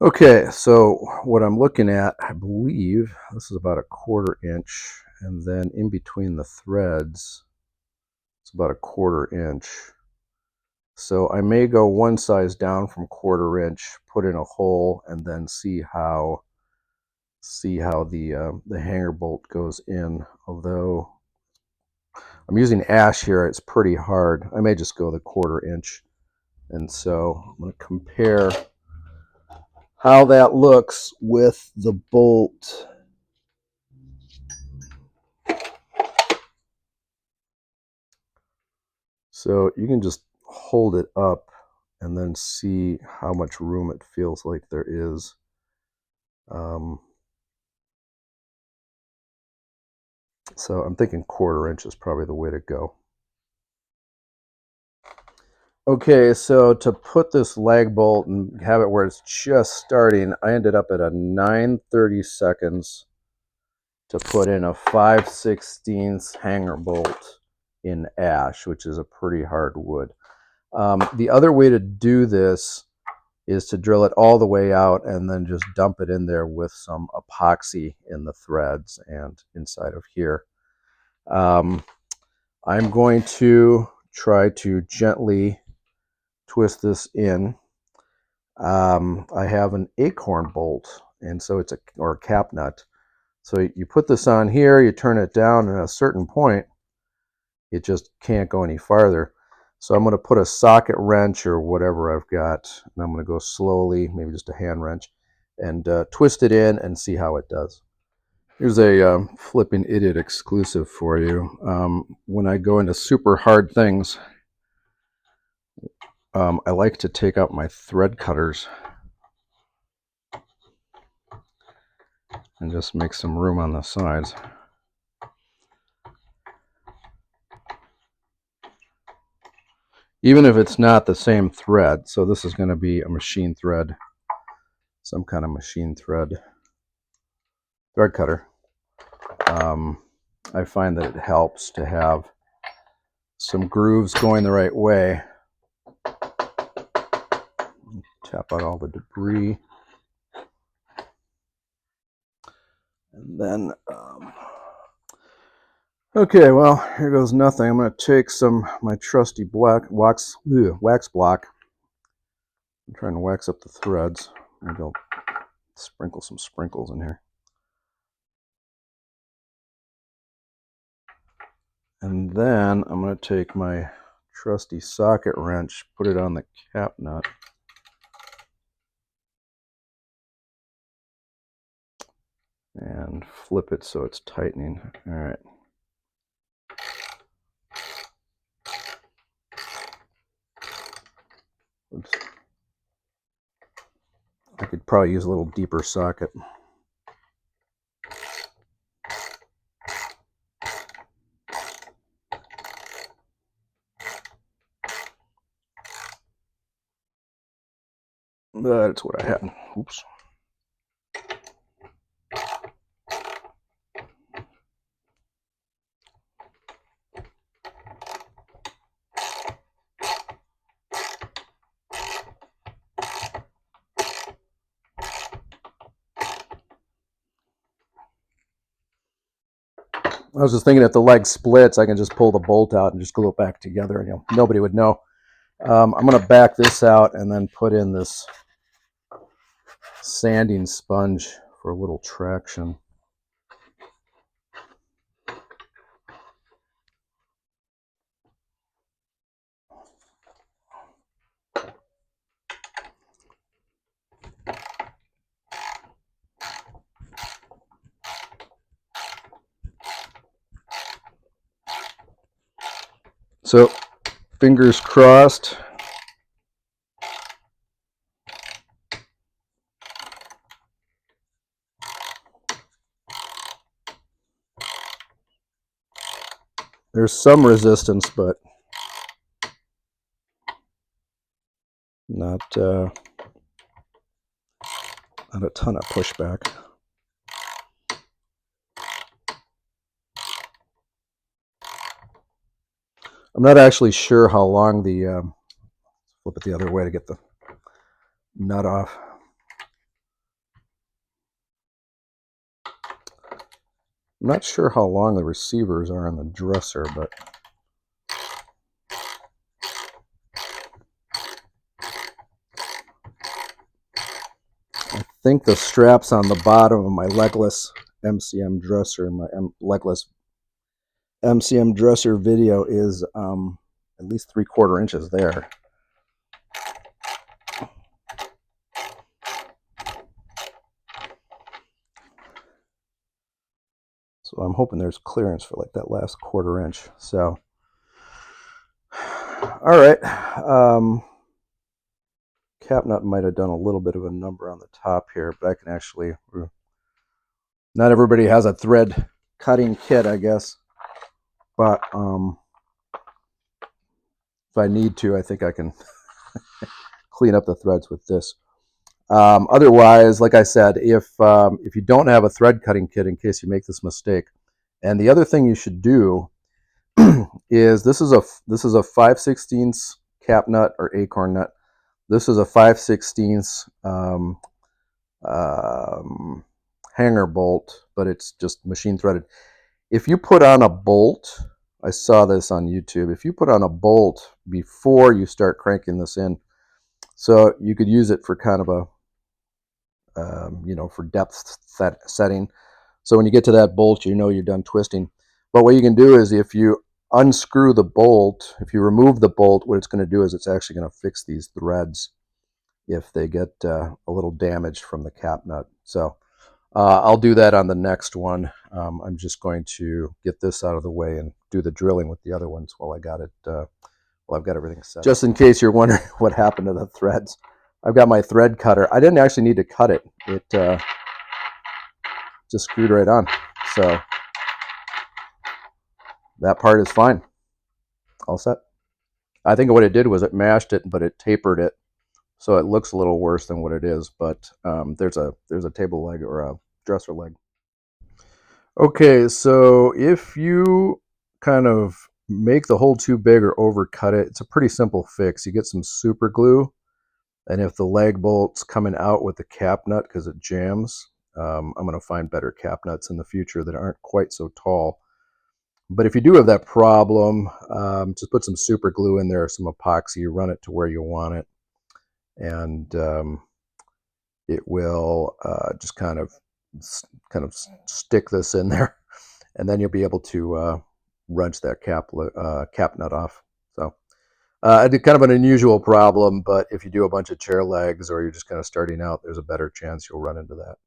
Okay, so what I'm looking at, I believe this is about a 1/4 inch, and then in between the threads, it's about a 1/4 inch. So I may go one size down from 1/4 inch, put in a hole, and then see how the hanger bolt goes in. Although I'm using ash here, it's pretty hard. I may just go the 1/4 inch. And so I'm going to compare how that looks with the bolt. So you can just hold it up and then see how much room it feels like there is. So I'm thinking 1/4 inch is probably the way to go. Okay, so to put this lag bolt and have it where it's just starting, I ended up at a 9/32 to put in a 5/16 hanger bolt in ash, which is a pretty hard wood. The other way to do this is to drill it all the way out and then just dump it in there with some epoxy in the threads and inside of here. I'm going to try to gently twist this in. I have an acorn bolt, and so it's or a cap nut. So you put this on here, you turn it down, and at a certain point, it just can't go any farther. So I'm going to put a socket wrench or whatever I've got, and I'm going to go slowly, maybe just a hand wrench, and twist it in and see how it does. Here's a flipping idiot exclusive for you. When I go into super hard things, I like to take out my thread cutters and just make some room on the sides. Even if it's not the same thread. So this is going to be a machine thread, some kind of machine thread cutter. I find that it helps to have some grooves going the right way. Tap out all the debris. And then, okay, well, here goes nothing. I'm going to take my trusty wax block. I'm trying to wax up the threads. Maybe I'll sprinkle some sprinkles in here. And then I'm going to take my trusty socket wrench, put it on the cap nut. And flip it so it's tightening. All right. Oops. I could probably use a little deeper socket. That's what I had. Oops. I was just thinking if the leg splits, I can just pull the bolt out and just glue it back together, and nobody would know. I'm going to back this out and then put in this sanding sponge for a little traction. So, fingers crossed. There's some resistance, but not a ton of pushback. I'm not actually sure how long flip it the other way to get the nut off. I'm not sure how long the receivers are on the dresser, but I think the straps on the bottom of my legless MCM dresser, my legless MCM dresser video is at least 3/4 inches there. So I'm hoping there's clearance for like that last 1/4 inch. So, all right. Cap nut might have done a little bit of a number on the top here, but I can actually, not everybody has a thread cutting kit, I guess. But if I need to, I think I can clean up the threads with this. Otherwise, like I said, if you don't have a thread cutting kit, in case you make this mistake, and the other thing you should do is this is a 5/16 cap nut or acorn nut. This is a 5/16 hanger bolt, but it's just machine threaded. If you put on a bolt, I saw this on YouTube, if you put on a bolt before you start cranking this in, so you could use it for kind of a, for depth setting. So when you get to that bolt, you know you're done twisting. But what you can do is if you unscrew the bolt, if you remove the bolt, what it's going to do is it's actually going to fix these threads if they get a little damaged from the cap nut. So I'll do that on the next one. I'm just going to get this out of the way and do the drilling with the other ones while I got it. While I've got everything set. Just in case you're wondering what happened to the threads, I've got my thread cutter. I didn't actually need to cut it. It just screwed right on. So that part is fine. All set. I think what it did was it mashed it, but it tapered it, so it looks a little worse than what it is. But there's a table leg or a dresser leg. Okay, so if you kind of make the hole too big or overcut it, it's a pretty simple fix. You get some super glue, and if the leg bolt's coming out with the cap nut because it jams, I'm going to find better cap nuts in the future that aren't quite so tall. But if you do have that problem, just put some super glue in there, some epoxy, run it to where you want it, and it will just kind of stick this in there, and then you'll be able to wrench that cap nut off. So it's kind of an unusual problem, but if you do a bunch of chair legs or you're just kind of starting out, there's a better chance you'll run into that.